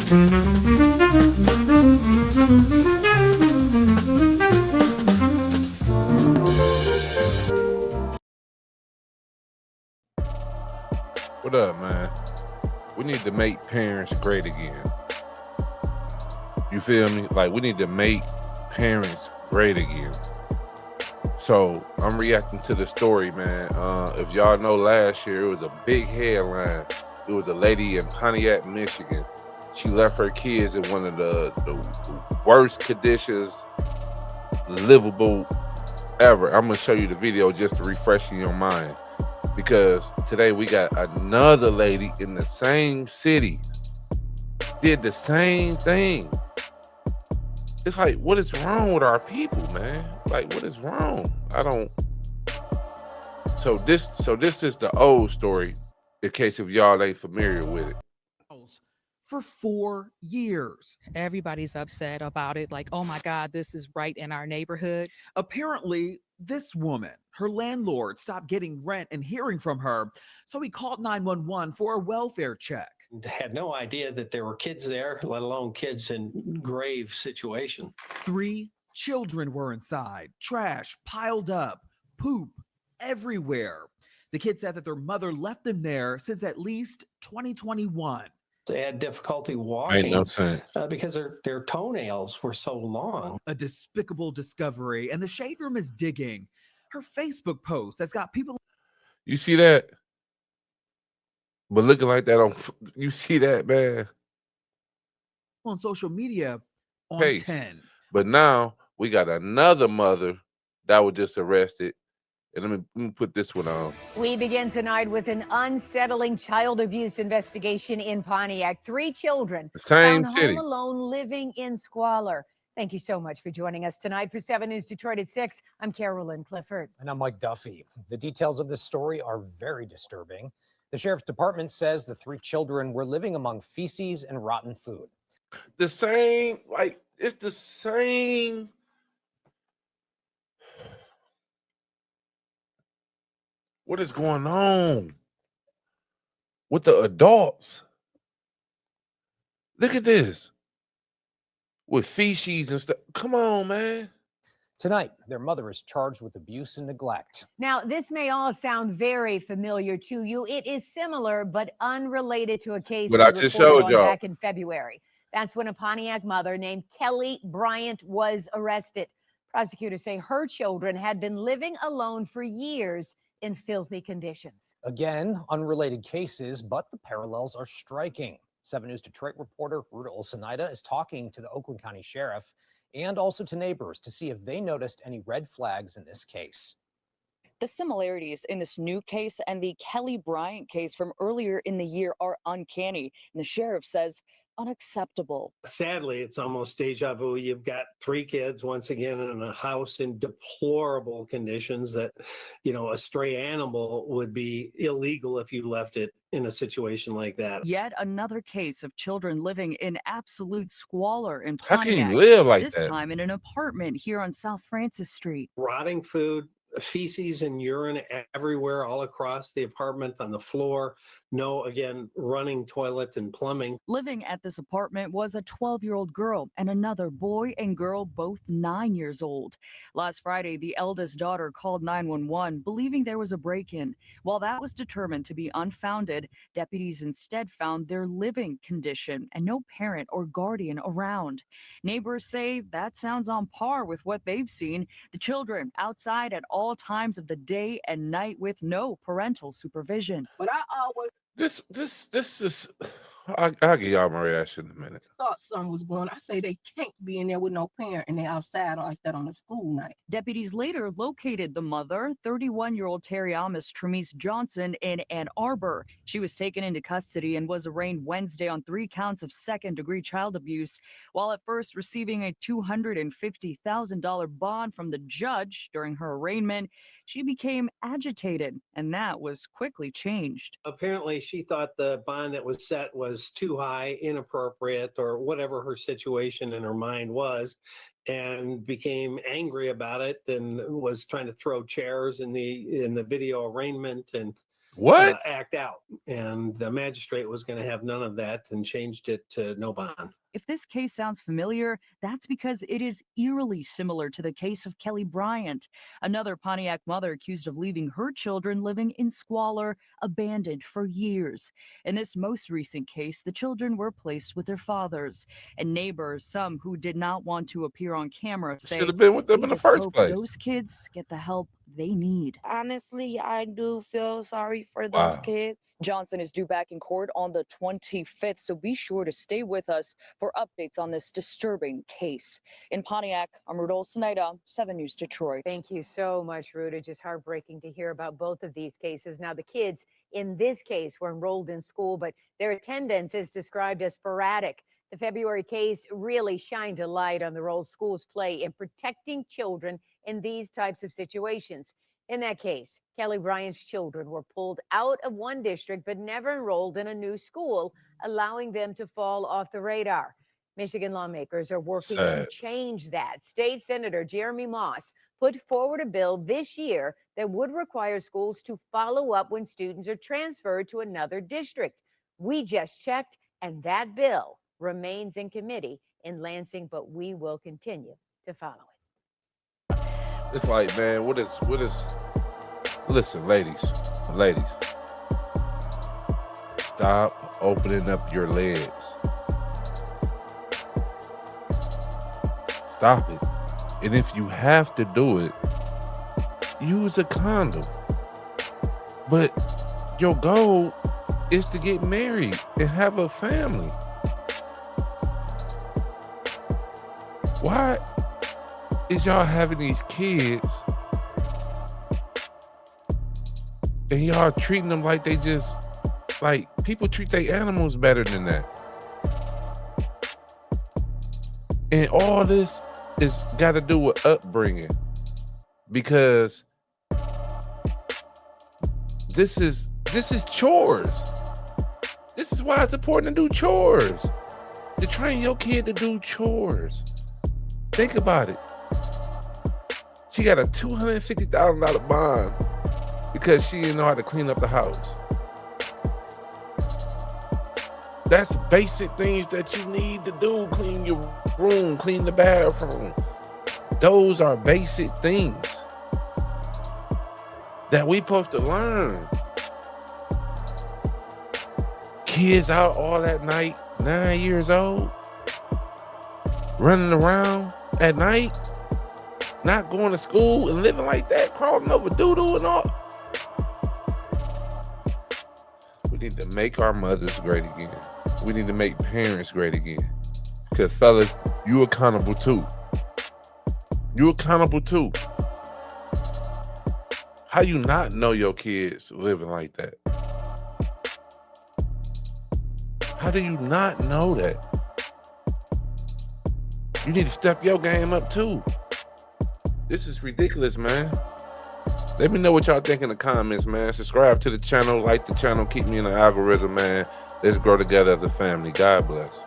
What up, man? We need to make parents great again. You feel me? Like, we need to make parents great again. So I'm reacting to the story, man. If y'all know, last year it was a big headline. It was a lady in Pontiac, Michigan. She left her kids in one of the worst conditions livable ever. I'm gonna show you the video just to refresh your mind, because today we got another lady in the same city did the same thing. It's like, what is wrong with our people, man? Like, what is wrong? I don't. So this is the old story, in case if y'all ain't familiar with it. For 4 years. Everybody's upset about it. Like, oh my God, this is right in our neighborhood. Apparently, this woman, her landlord, stopped getting rent and hearing from her, so he called 911 for a welfare check. Had no idea that there were kids there, let alone kids in grave situation. 3 children were inside, trash piled up, poop everywhere. The kids said that their mother left them there since at least 2021. They had difficulty Ain't walking no sense. because their toenails were so long. A despicable discovery, and the Shade Room is digging. Her Facebook post that's got people. You see that? But looking like that on, you see that, man? On social media on Pace. 10. But now we got another mother that was just arrested. And let me put this one on. We begin tonight with an unsettling child abuse investigation in Pontiac. 3 children The same found city. home alone, living in squalor. Thank you so much for joining us tonight for 7 News Detroit at 6. I'm Carolyn Clifford. And I'm Mike Duffy. The details of this story are very disturbing. The sheriff's department says the 3 children were living among feces and rotten food. The same, like, it's the same. What is going on with the adults? Look at this. With feces and stuff. Come on, man. Tonight, their mother is charged with abuse and neglect. Now, this may all sound very familiar to you. It is similar but unrelated to a case But we I just reported showed on y'all. back in February. That's when a Pontiac mother named Kelly Bryant was arrested. Prosecutors say her children had been living alone for years in filthy conditions. Again, unrelated cases, but the parallels are striking. 7 News Detroit reporter Ruta Olsenida is talking to the Oakland County Sheriff and also to neighbors to see if they noticed any red flags in this case. The similarities in this new case and the Kelly Bryant case from earlier in the year are uncanny, and the sheriff says unacceptable. Sadly, it's almost deja vu. You've got 3 kids once again in a house in deplorable conditions that, a stray animal would be illegal if you left it in a situation like that. Yet another case of children living in absolute squalor in How Pontiac. can you live like this that? time in an apartment here on South Francis Street. Rotting food, feces and urine everywhere, all across the apartment, on the floor. No, again, running toilet and plumbing. Living at this apartment was a 12-year-old girl and another boy and girl, both 9 years old. Last Friday, the eldest daughter called 911, believing there was a break-in. While that was determined to be unfounded, deputies instead found their living condition and no parent or guardian around. Neighbors say that sounds on par with what they've seen. The children outside at all times of the day and night with no parental supervision. But I always This is. I'll give y'all my reaction in a minute. thought something was going on. I say they can't be in there with no parent and they're outside like that on a school night. Deputies later located the mother, 31-year-old Terriamis Tremise Johnson, in Ann Arbor. She was taken into custody and was arraigned Wednesday on 3 counts of second-degree child abuse. While at first receiving a $250,000 bond from the judge during her arraignment, she became agitated, and that was quickly changed. Apparently, she thought the bond that was set was too high, inappropriate, or whatever her situation in her mind was, and became angry about it and was trying to throw chairs in the video arraignment. And What? act out. And the magistrate was going to have none of that and changed it to no bond. If this case sounds familiar, that's because it is eerily similar to the case of Kelly Bryant, another Pontiac mother accused of leaving her children living in squalor, abandoned for years. In this most recent case, the children were placed with their fathers, and neighbors, some who did not want to appear on camera, say Should have been with them they in the just first hope place. those kids get the help they need. Honestly, I do feel sorry for those Wow. kids. Johnson is due back in court on the 25th, so be sure to stay with us for updates on this disturbing case. In Pontiac, I'm Ruth Olsenida, 7 News Detroit. Thank you so much, Ruta. Just heartbreaking to hear about both of these cases. Now, the kids in this case were enrolled in school, but their attendance is described as sporadic. The February case really shined a light on the role schools play in protecting children in these types of situations. In that case, Kelly Bryant's children were pulled out of one district but never enrolled in a new school, allowing them to fall off the radar. Michigan lawmakers are working to Sad. change that. State Senator Jeremy Moss put forward a bill this year that would require schools to follow up when students are transferred to another district. We just checked, and that bill remains in committee in Lansing, but we will continue to follow it. It's like, man, what is, listen, ladies, stop opening up your legs. Stop it. And if you have to do it, use a condom. But your goal is to get married and have a family. Why is y'all having these kids and y'all treating them like they just, like, people treat their animals better than that? And all this is got to do with upbringing, because this is chores. This is why it's important to do chores, to train your kid to do chores. Think about it. She got a $250,000 bond because she didn't know how to clean up the house. That's basic things that you need to do. Clean your room, clean the bathroom. Those are basic things that we supposed to learn. Kids out all that night, 9 years old, running around at night, not going to school and living like that, crawling over doo-doo and all. We need to make our mothers great again. We need to make parents great again. Because fellas, you accountable too. You accountable too. How you not know your kids living like that? How do you not know that? You need to step your game up too. This is ridiculous, man. Let me know what y'all think in the comments, man. Subscribe to the channel, like the channel, keep me in the algorithm, man. Let's grow together as a family. God bless.